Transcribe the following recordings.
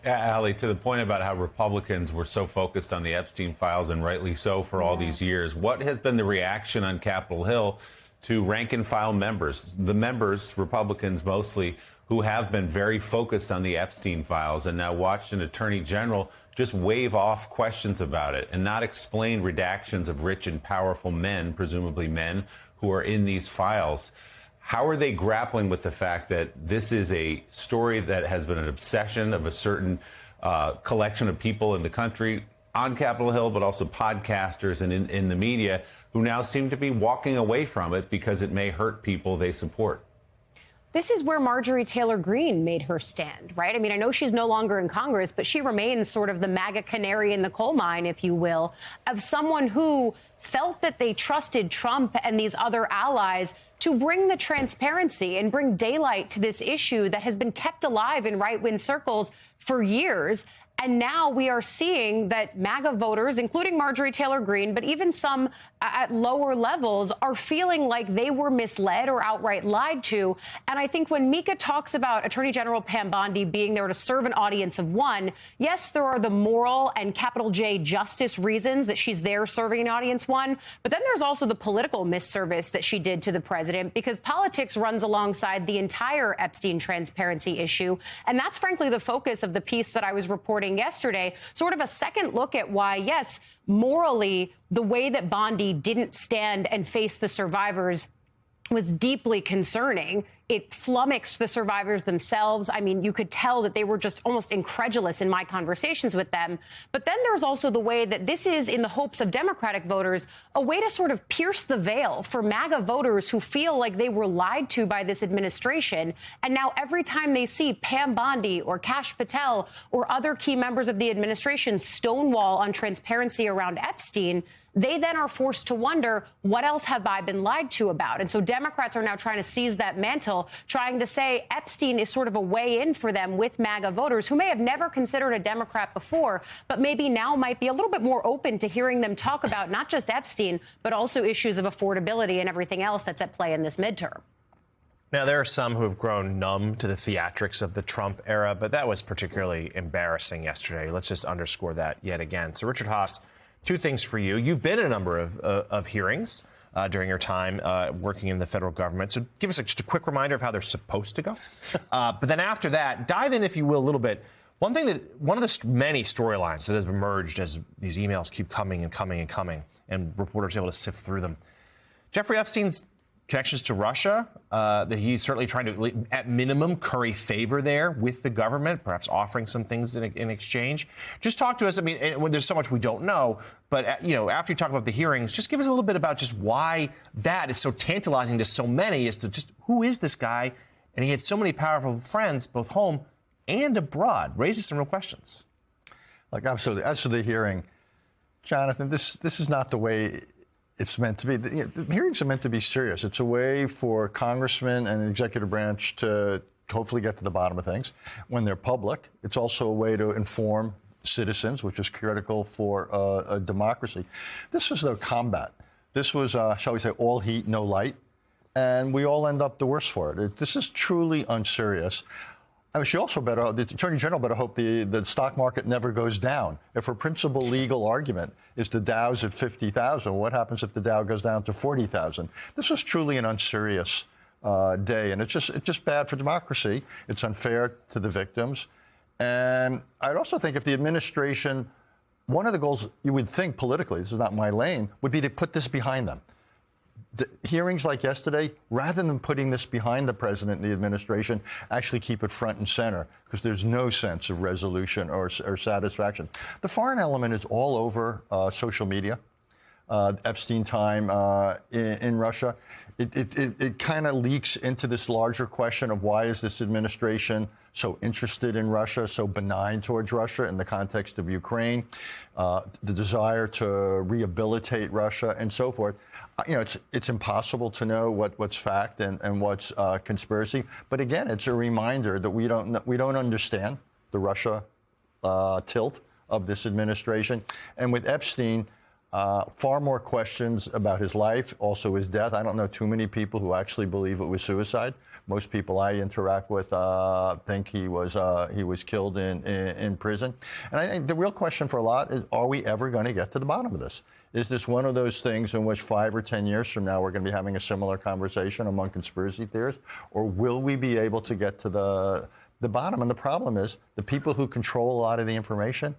Yeah, Ali, to the point about how Republicans were so focused on the Epstein files, and rightly so for all these years, what has been the reaction on Capitol Hill to rank and file members, the members, Republicans mostly, who have been very focused on the Epstein files and now watched an attorney general just wave off questions about it and not explain redactions of rich and powerful men, presumably men, who are in these files? How are they grappling with the fact that this is a story that has been an obsession of a certain collection of people in the country on Capitol Hill, but also podcasters and in the media who now seem to be walking away from it because it may hurt people they support? This is where Marjorie Taylor Greene made her stand, right? I mean, I know she's no longer in Congress, but she remains sort of the MAGA canary in the coal mine, if you will, of someone who felt that they trusted Trump and these other allies to bring the transparency and bring daylight to this issue that has been kept alive in right-wing circles for years. And now we are seeing that MAGA voters, including Marjorie Taylor Greene, but even some at lower levels, are feeling like they were misled or outright lied to. And I think when Mika talks about Attorney General Pam Bondi being there to serve an audience of one, yes, there are the moral and capital J justice reasons that she's there serving an audience one. But then there's also the political misservice that she did to the president, because politics runs alongside the entire Epstein transparency issue. And that's frankly the focus of the piece that I was reporting yesterday, sort of a second look at why, yes, morally, the way that Bondi didn't stand and face the survivors was deeply concerning. It flummoxed the survivors themselves. I mean, you could tell that they were just almost incredulous in my conversations with them. But then there's also the way that this is, in the hopes of Democratic voters, a way to sort of pierce the veil for MAGA voters who feel like they were lied to by this administration. And now every time they see Pam Bondi or Kash Patel or other key members of the administration stonewall on transparency around Epstein, they then are forced to wonder, what else have I been lied to about? And so Democrats are now trying to seize that mantle, trying to say Epstein is sort of a way in for them with MAGA voters who may have never considered a Democrat before, but maybe now might be a little bit more open to hearing them talk about not just Epstein, but also issues of affordability and everything else that's at play in this midterm. Now, there are some who have grown numb to the theatrics of the Trump era, but that was particularly embarrassing yesterday. Let's just underscore that yet again. So, Richard Haass, two things for you. You've been in a number of hearings during your time working in the federal government. So give us just a quick reminder of how they're supposed to go. But then after that, dive in, if you will, a little bit. One of the many storylines that have emerged as these emails keep coming and coming and coming, and reporters are able to sift through them. Jeffrey Epstein's connections to Russia, that he's certainly trying to, at minimum, curry favor there with the government, perhaps offering some things in exchange. Just talk to us. I mean, when there's so much we don't know, but after you talk about the hearings, just give us a little bit about just why that is so tantalizing to so many, as to just who is this guy? And he had so many powerful friends, both home and abroad. Raises some real questions. Like, absolutely. As for the hearing, Jonathan, this is not the way it's meant to be. The hearings are meant to be serious. It's a way for congressmen and the executive branch to hopefully get to the bottom of things. When they're public, it's also a way to inform citizens, which is critical for a democracy. This was the combat. This was, shall we say, all heat, no light. And we all end up the worse for it. This is truly unserious. I mean, the Attorney General better hope the stock market never goes down. If her principal legal argument is the Dow's at 50,000, what happens if the Dow goes down to 40,000? This was truly an unserious day, and it's just bad for democracy. It's unfair to the victims. And I'd also think if the administration, one of the goals you would think politically, this is not my lane, would be to put this behind them. The hearings like yesterday, rather than putting this behind the president and the administration, actually keep it front and center, because there's no sense of resolution or satisfaction. The foreign element is all over social media. Epstein time in Russia. It kind of leaks into this larger question of why is this administration so interested in Russia, so benign towards Russia in the context of Ukraine, the desire to rehabilitate Russia and so forth. It's impossible to know what's fact and what's conspiracy. But again, it's a reminder that we don't understand the Russia tilt of this administration. And with Epstein, Far more questions about his life, also his death. I don't know too many people who actually believe it was suicide. Most people I interact with think he was killed in prison. And I think the real question for a lot is, are we ever going to get to the bottom of this? Is this one of those things in which 5 or 10 years from now we're going to be having a similar conversation among conspiracy theorists? Or will we be able to get to the bottom? And the problem is the people who control a lot of the information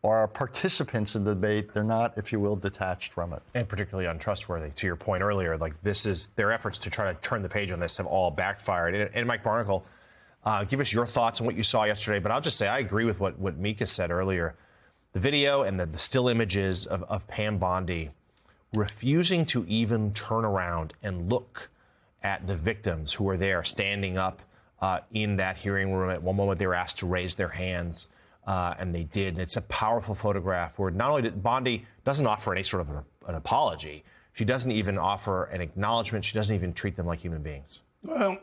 are participants in the debate. They're not, if you will, detached from it. And particularly untrustworthy. To your point earlier, like this is their efforts to try to turn the page on this have all backfired. And Mike Barnicle, give us your thoughts on what you saw yesterday. But I'll just say I agree with what Mika said earlier. The video and the still images of Pam Bondi refusing to even turn around and look at the victims who were there standing up in that hearing room. At one moment, they were asked to raise their hands. And they did. And it's a powerful photograph where not only did Bondi doesn't offer any sort of an apology, she doesn't even offer an acknowledgement. She doesn't even treat them like human beings. Well,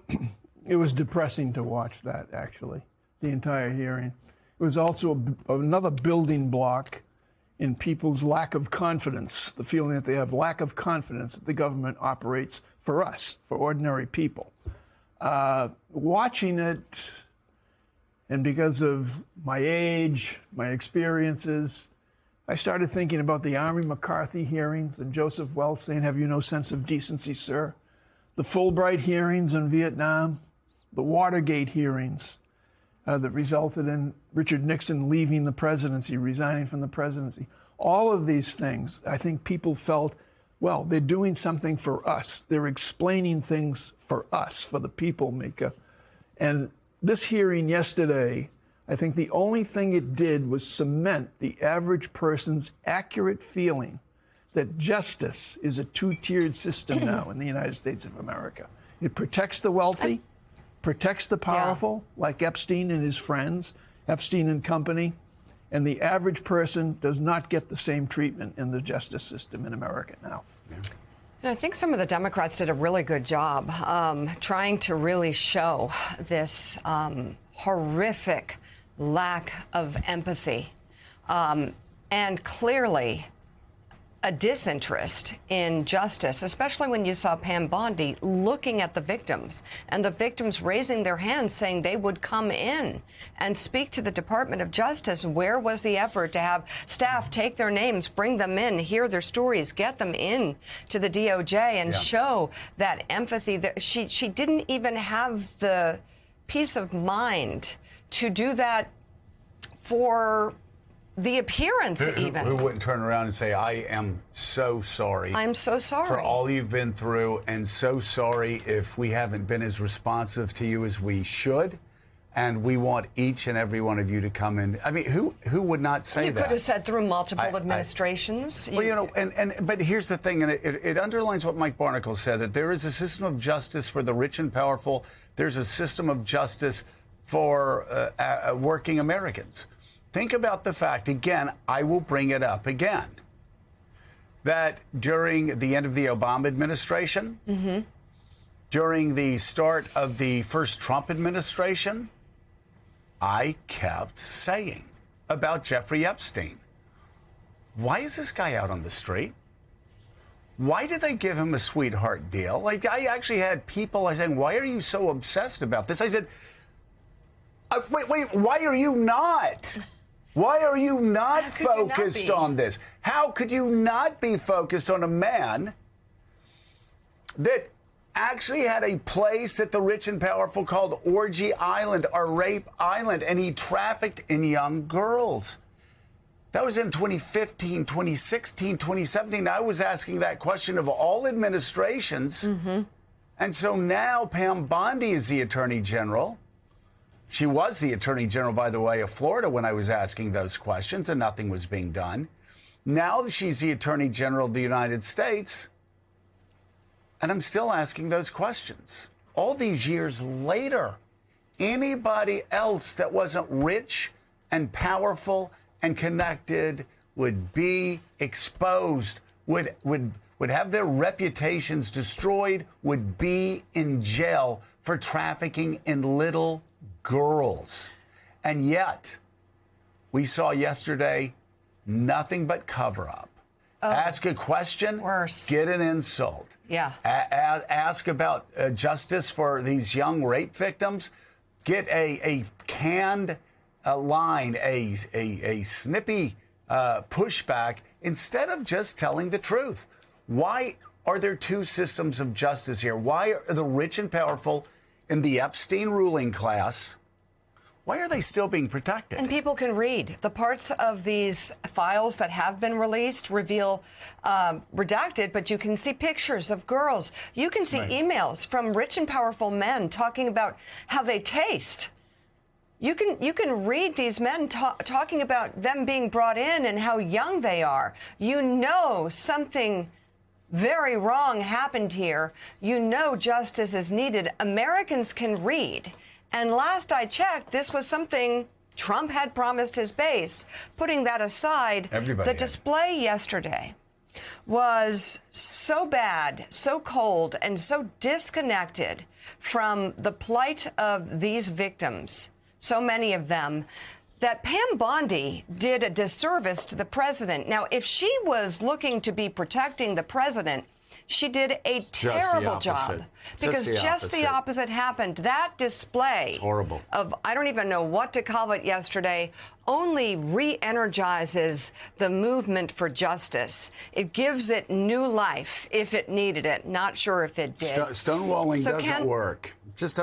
it was depressing to watch that, actually, the entire hearing. It was also another building block in people's lack of confidence, the feeling that they have lack of confidence that the government operates for us, for ordinary people. Watching it, and because of my age, my experiences, I started thinking about the Army McCarthy hearings and Joseph Welch saying, "Have you no sense of decency, sir?" The Fulbright hearings in Vietnam, the Watergate hearings that resulted in Richard Nixon leaving the presidency, resigning from the presidency. All of these things, I think people felt, well, they're doing something for us. They're explaining things for us, for the people, Mika. And this hearing yesterday, I think the only thing it did was cement the average person's accurate feeling that justice is a two-tiered system now in the United States of America. It protects the wealthy, protects the powerful, like Epstein and his friends, Epstein and company, and the average person does not get the same treatment in the justice system in America now. I think some of the Democrats did a really good job trying to really show this horrific lack of empathy and clearly a disinterest in justice, especially when you saw Pam Bondi looking at the victims and the victims raising their hands saying they would come in and speak to the Department of Justice. Where was the effort to have staff take their names, bring them in, hear their stories, get them in to the DOJ and show that empathy? That she didn't even have the peace of mind to do that for the appearance, even. Who wouldn't turn around and say, "I am so sorry. I'm so sorry for all you've been through, and so sorry if we haven't been as responsive to you as we should. And we want each and every one of you to come in." I mean, who would not say that? You could have said through multiple administrations. Well, you know, but here's the thing, and it underlines what Mike Barnicle said, that there is a system of justice for the rich and powerful. There's a system of justice for working Americans. Think about the fact, again, I will bring it up again, that during the end of the Obama administration, during the start of the first Trump administration, I kept saying about Jeffrey Epstein, why is this guy out on the street? Why did they give him a sweetheart deal? Like, I actually had people saying, why are you so obsessed about this? I said, wait, why are you not? Why are you not focused on this? How could you not be focused on a man that actually had a place that the rich and powerful called Orgy Island or Rape Island, and he trafficked in young girls? That was in 2015, 2016, 2017. I was asking that question of all administrations. And so now Pam Bondi is the Attorney General. She was the Attorney General, by the way, of Florida when I was asking those questions, and nothing was being done. Now that she's the Attorney General of the United States, and I'm still asking those questions. All these years later, anybody else that wasn't rich and powerful and connected would be exposed, would have their reputations destroyed, would be in jail for trafficking in little girls. And yet, we saw yesterday nothing but cover up, Ask a question, Worse. get an insult. Yeah. Ask about justice for these young rape victims, get a canned line, a snippy pushback instead of just telling the truth. Why are there two systems of justice here? Why are the rich and powerful in the Epstein ruling class, why are they still being protected? And people can read. The parts of these files that have been released reveal redacted, but you can see pictures of girls. You can see emails from rich and powerful men talking about how they taste. You can read these men talking about them being brought in and how young they are. You know something very wrong happened here. You know justice is needed. Americans can read. And last I checked, this was something Trump had promised his base. Putting that aside, the display yesterday was so bad, so cold, and so disconnected from the plight of these victims, so many of them, that Pam Bondi did a disservice to the president. Now, if she was looking to be protecting the president, she did a terrible job, because just the opposite happened. That display of, I don't even know what to call it yesterday, only re-energizes the movement for justice. It gives it new life if it needed it. Not sure if it did. Stonewalling doesn't work. Just